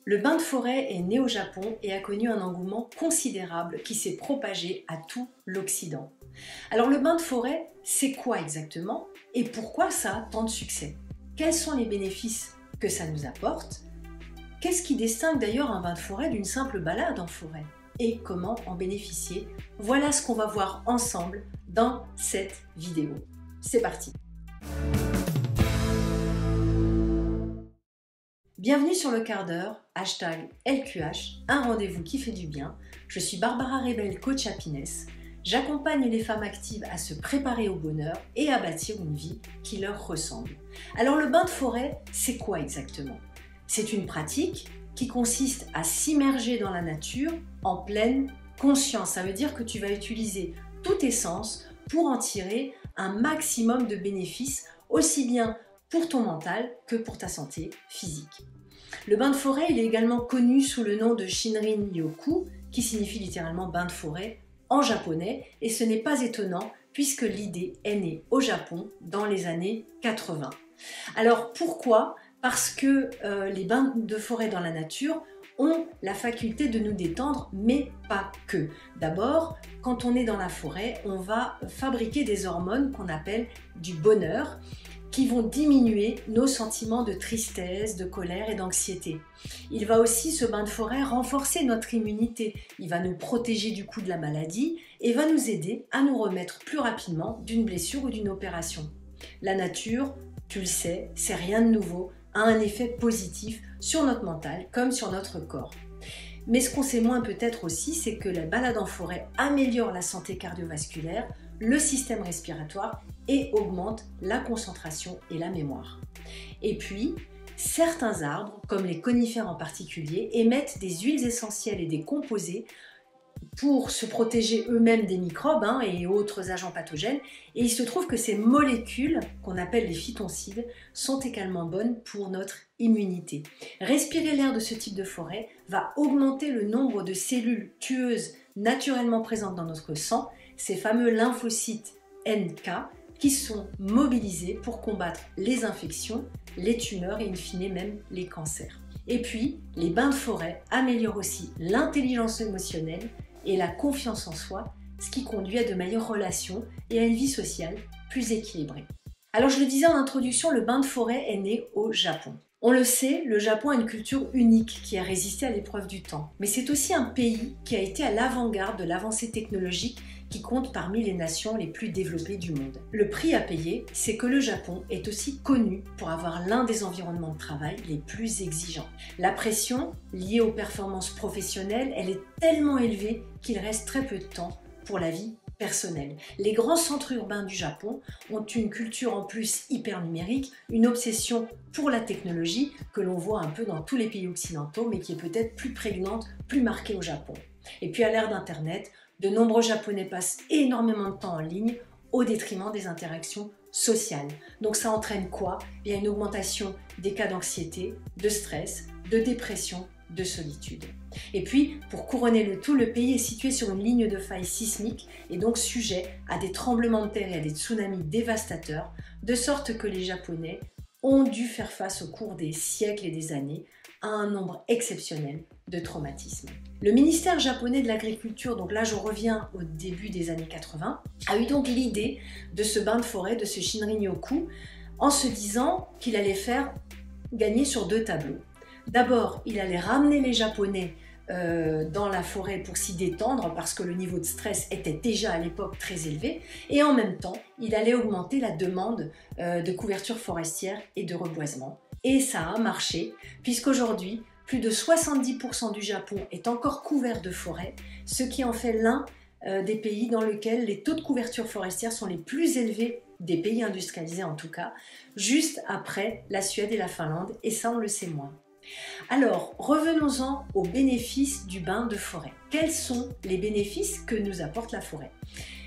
Le bain de forêt est né au Japon et a connu un engouement considérable qui s'est propagé à tout l'Occident. Alors le bain de forêt, c'est quoi exactement et pourquoi ça a tant de succès? Quels sont les bénéfices que ça nous apporte? Qu'est-ce qui distingue d'ailleurs un bain de forêt d'une simple balade en forêt? Et comment en bénéficier? Voilà ce qu'on va voir ensemble dans cette vidéo. C'est parti! Bienvenue sur le quart d'heure, #LQH, un rendez-vous qui fait du bien. Je suis Barbara Rebel, coach happiness. J'accompagne les femmes actives à se préparer au bonheur et à bâtir une vie qui leur ressemble. Alors le bain de forêt, c'est quoi exactement? C'est une pratique qui consiste à s'immerger dans la nature en pleine conscience. Ça veut dire que tu vas utiliser tous tes sens pour en tirer un maximum de bénéfices, aussi bien pour ton mental que pour ta santé physique. Le bain de forêt, il est également connu sous le nom de Shinrin-yoku, qui signifie littéralement bain de forêt en japonais, et ce n'est pas étonnant puisque l'idée est née au Japon dans les années 80. Alors pourquoi? Parce que les bains de forêt dans la nature ont la faculté de nous détendre, mais pas que. D'abord, quand on est dans la forêt, on va fabriquer des hormones qu'on appelle du bonheur, qui vont diminuer nos sentiments de tristesse, de colère et d'anxiété. Il va aussi, ce bain de forêt, renforcer notre immunité. Il va nous protéger du coup de la maladie et va nous aider à nous remettre plus rapidement d'une blessure ou d'une opération. La nature, tu le sais, c'est rien de nouveau, a un effet positif sur notre mental comme sur notre corps. Mais ce qu'on sait moins peut-être aussi, c'est que la balade en forêt améliore la santé cardiovasculaire, le système respiratoire et augmente la concentration et la mémoire. Et puis, certains arbres, comme les conifères en particulier, émettent des huiles essentielles et des composés pour se protéger eux-mêmes des microbes et autres agents pathogènes. Et il se trouve que ces molécules, qu'on appelle les phytoncides, sont également bonnes pour notre immunité. Respirer l'air de ce type de forêt va augmenter le nombre de cellules tueuses naturellement présentes dans notre sang, ces fameux lymphocytes NK, qui sont mobilisés pour combattre les infections, les tumeurs et in fine même les cancers. Et puis, les bains de forêt améliorent aussi l'intelligence émotionnelle et la confiance en soi, ce qui conduit à de meilleures relations et à une vie sociale plus équilibrée. Alors je le disais en introduction, le bain de forêt est né au Japon. On le sait, le Japon a une culture unique qui a résisté à l'épreuve du temps. Mais c'est aussi un pays qui a été à l'avant-garde de l'avancée technologique qui compte parmi les nations les plus développées du monde. Le prix à payer, c'est que le Japon est aussi connu pour avoir l'un des environnements de travail les plus exigeants. La pression liée aux performances professionnelles, elle est tellement élevée qu'il reste très peu de temps pour la vie personnelle. Les grands centres urbains du Japon ont une culture en plus hyper numérique, une obsession pour la technologie que l'on voit un peu dans tous les pays occidentaux, mais qui est peut-être plus prégnante, plus marquée au Japon. Et puis à l'ère d'Internet, de nombreux Japonais passent énormément de temps en ligne au détriment des interactions sociales. Donc ça entraîne quoi? Il y a une augmentation des cas d'anxiété, de stress, de dépression, de solitude. Et puis, pour couronner le tout, le pays est situé sur une ligne de faille sismique et donc sujet à des tremblements de terre et à des tsunamis dévastateurs, de sorte que les Japonais ont dû faire face au cours des siècles et des années à un nombre exceptionnel de traumatismes. Le ministère japonais de l'Agriculture, donc là je reviens au début des années 80, a eu donc l'idée de ce bain de forêt, de ce Shinrin-yoku, en se disant qu'il allait faire gagner sur deux tableaux. D'abord, il allait ramener les Japonais dans la forêt pour s'y détendre parce que le niveau de stress était déjà à l'époque très élevé et en même temps, il allait augmenter la demande de couverture forestière et de reboisement. Et ça a marché puisqu'aujourd'hui, plus de 70% du Japon est encore couvert de forêt, ce qui en fait l'un des pays dans lesquels les taux de couverture forestière sont les plus élevés des pays industrialisés en tout cas, juste après la Suède et la Finlande, et ça on le sait moins. Alors, revenons-en aux bénéfices du bain de forêt. Quels sont les bénéfices que nous apporte la forêt?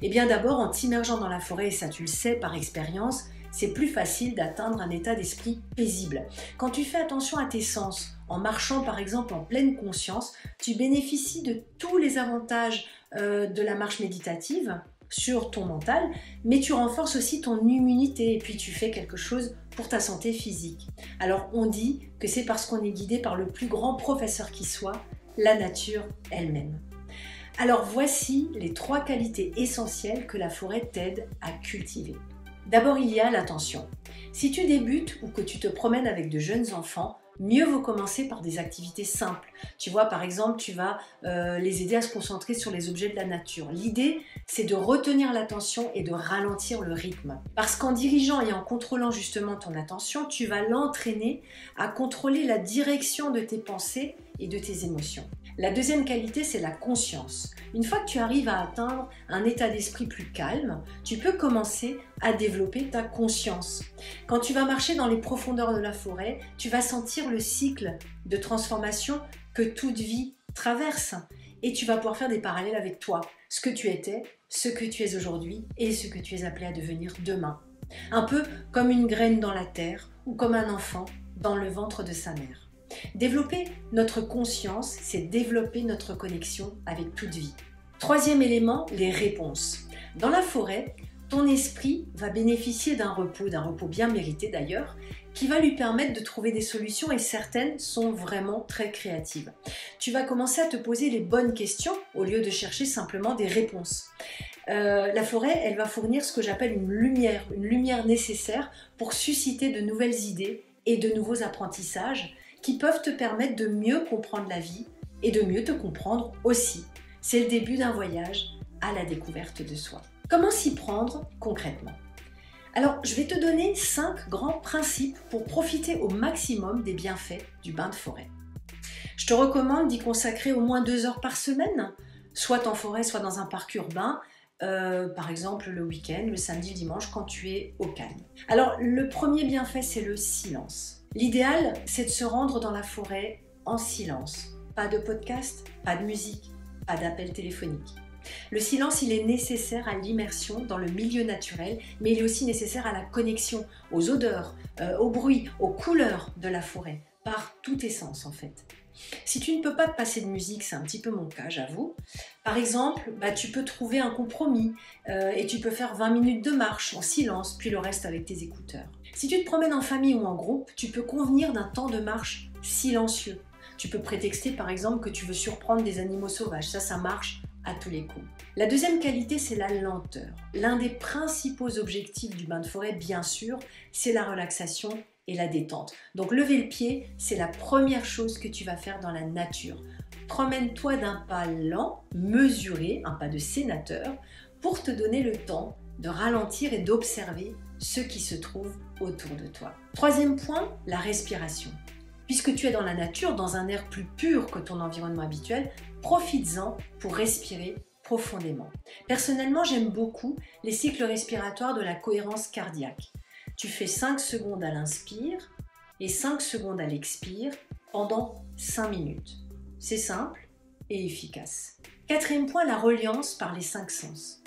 Eh bien d'abord, en t'immergeant dans la forêt, et ça tu le sais par expérience, c'est plus facile d'atteindre un état d'esprit paisible. Quand tu fais attention à tes sens, en marchant par exemple en pleine conscience, tu bénéficies de tous les avantages de la marche méditative sur ton mental, mais tu renforces aussi ton immunité et puis tu fais quelque chose pour ta santé physique. Alors on dit que c'est parce qu'on est guidé par le plus grand professeur qui soit, la nature elle-même. Alors voici les 3 qualités essentielles que la forêt t'aide à cultiver. D'abord, il y a l'attention. Si tu débutes ou que tu te promènes avec de jeunes enfants, mieux vaut commencer par des activités simples. Tu vois, par exemple, tu vas les aider à se concentrer sur les objets de la nature. L'idée, c'est de retenir l'attention et de ralentir le rythme. Parce qu'en dirigeant et en contrôlant justement ton attention, tu vas l'entraîner à contrôler la direction de tes pensées et de tes émotions. La deuxième qualité, c'est la conscience. Une fois que tu arrives à atteindre un état d'esprit plus calme, tu peux commencer à développer ta conscience. Quand tu vas marcher dans les profondeurs de la forêt, tu vas sentir le cycle de transformation que toute vie traverse. Et tu vas pouvoir faire des parallèles avec toi, ce que tu étais, ce que tu es aujourd'hui et ce que tu es appelé à devenir demain. Un peu comme une graine dans la terre ou comme un enfant dans le ventre de sa mère. Développer notre conscience, c'est développer notre connexion avec toute vie. Troisième élément, les réponses. Dans la forêt, ton esprit va bénéficier d'un repos bien mérité d'ailleurs, qui va lui permettre de trouver des solutions et certaines sont vraiment très créatives. Tu vas commencer à te poser les bonnes questions au lieu de chercher simplement des réponses. La forêt, elle va fournir ce que j'appelle une lumière nécessaire pour susciter de nouvelles idées et de nouveaux apprentissages qui peuvent te permettre de mieux comprendre la vie et de mieux te comprendre aussi. C'est le début d'un voyage à la découverte de soi. Comment s'y prendre concrètement? Alors, je vais te donner 5 grands principes pour profiter au maximum des bienfaits du bain de forêt. Je te recommande d'y consacrer au moins 2 heures par semaine, soit en forêt, soit dans un parc urbain, par exemple le week-end, le samedi, le dimanche, quand tu es au calme. Alors, le premier bienfait, c'est le silence. L'idéal, c'est de se rendre dans la forêt en silence. Pas de podcast, pas de musique, pas d'appel téléphonique. Le silence, il est nécessaire à l'immersion dans le milieu naturel, mais il est aussi nécessaire à la connexion aux odeurs, aux bruits, aux couleurs de la forêt, par tous tes sens en fait. Si tu ne peux pas te passer de musique, c'est un petit peu mon cas, j'avoue. Par exemple, tu peux trouver un compromis et tu peux faire 20 minutes de marche en silence, puis le reste avec tes écouteurs. Si tu te promènes en famille ou en groupe, tu peux convenir d'un temps de marche silencieux. Tu peux prétexter par exemple que tu veux surprendre des animaux sauvages, ça marche à tous les coups. La deuxième qualité, c'est la lenteur. L'un des principaux objectifs du bain de forêt, bien sûr, c'est la relaxation et la détente. Donc lever le pied, c'est la première chose que tu vas faire dans la nature. Promène-toi d'un pas lent, mesuré, un pas de sénateur, pour te donner le temps de ralentir et d'observer ce qui se trouve autour de toi. Troisième point, la respiration. Puisque tu es dans la nature, dans un air plus pur que ton environnement habituel, profites-en pour respirer profondément. Personnellement, j'aime beaucoup les cycles respiratoires de la cohérence cardiaque. Tu fais 5 secondes à l'inspire et 5 secondes à l'expire pendant 5 minutes. C'est simple et efficace. Quatrième point, la reliance par les 5 sens.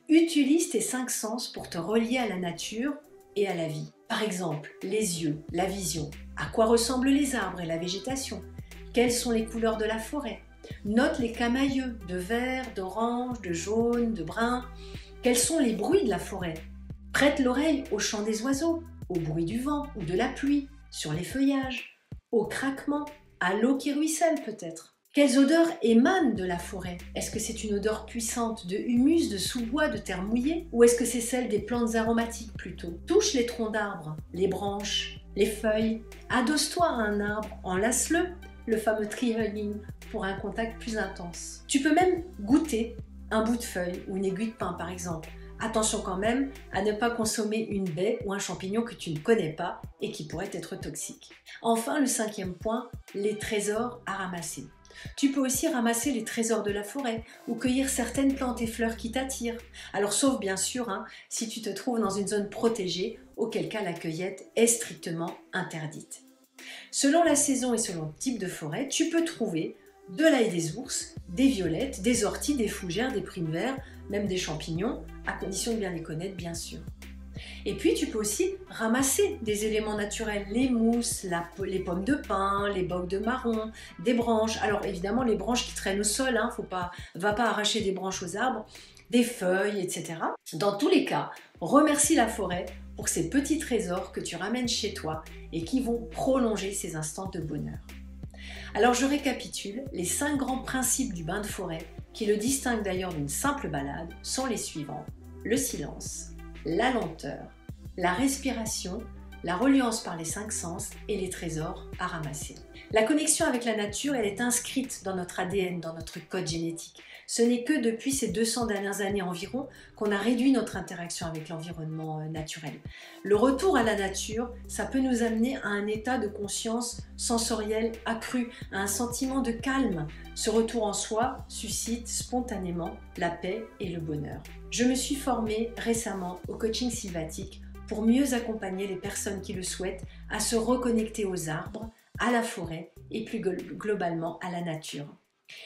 Utilise tes 5 sens pour te relier à la nature et à la vie. Par exemple, les yeux, la vision. À quoi ressemblent les arbres et la végétation? Quelles sont les couleurs de la forêt? Note les camaïeux de vert, d'orange, de jaune, de brun. Quels sont les bruits de la forêt? Prête l'oreille au chant des oiseaux, au bruit du vent ou de la pluie, sur les feuillages, au craquement, à l'eau qui ruisselle peut-être. Quelles odeurs émanent de la forêt? Est-ce que c'est une odeur puissante de humus, de sous-bois, de terre mouillée? Ou est-ce que c'est celle des plantes aromatiques plutôt? Touche les troncs d'arbres, les branches, les feuilles. Adosse-toi à un arbre, enlace-le, le fameux tree hugging, pour un contact plus intense. Tu peux même goûter un bout de feuille ou une aiguille de pin par exemple. Attention quand même à ne pas consommer une baie ou un champignon que tu ne connais pas et qui pourrait être toxique. Enfin, le cinquième point, les trésors à ramasser. Tu peux aussi ramasser les trésors de la forêt ou cueillir certaines plantes et fleurs qui t'attirent. Alors sauf bien sûr si tu te trouves dans une zone protégée, auquel cas la cueillette est strictement interdite. Selon la saison et selon le type de forêt, tu peux trouver de l'ail des ours, des violettes, des orties, des fougères, des primevères, même des champignons, à condition de bien les connaître bien sûr. Et puis tu peux aussi ramasser des éléments naturels, les mousses, les pommes de pin, les bogues de marron, des branches. Alors évidemment les branches qui traînent au sol, va pas arracher des branches aux arbres, des feuilles, etc. Dans tous les cas, remercie la forêt pour ces petits trésors que tu ramènes chez toi et qui vont prolonger ces instants de bonheur. Alors je récapitule, les 5 grands principes du bain de forêt, qui le distinguent d'ailleurs d'une simple balade, sont les suivants: le silence, la lenteur, la respiration, la reliance par les 5 sens et les trésors à ramasser. La connexion avec la nature, elle est inscrite dans notre ADN, dans notre code génétique. Ce n'est que depuis ces 200 dernières années environ qu'on a réduit notre interaction avec l'environnement naturel. Le retour à la nature, ça peut nous amener à un état de conscience sensorielle accru, à un sentiment de calme. Ce retour en soi suscite spontanément la paix et le bonheur. Je me suis formée récemment au coaching sylvatique pour mieux accompagner les personnes qui le souhaitent à se reconnecter aux arbres, à la forêt et plus globalement à la nature.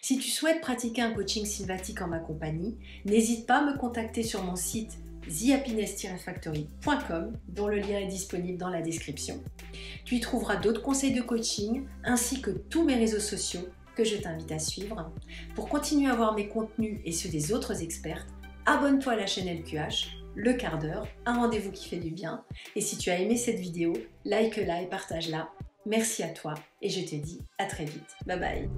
Si tu souhaites pratiquer un coaching sylvatique en ma compagnie, n'hésite pas à me contacter sur mon site thehappiness-factory.com dont le lien est disponible dans la description. Tu y trouveras d'autres conseils de coaching ainsi que tous mes réseaux sociaux que je t'invite à suivre. Pour continuer à voir mes contenus et ceux des autres expertes, abonne-toi à la chaîne LQH, le quart d'heure, un rendez-vous qui fait du bien. Et si tu as aimé cette vidéo, like-la et partage-la. Merci à toi et je te dis à très vite. Bye bye.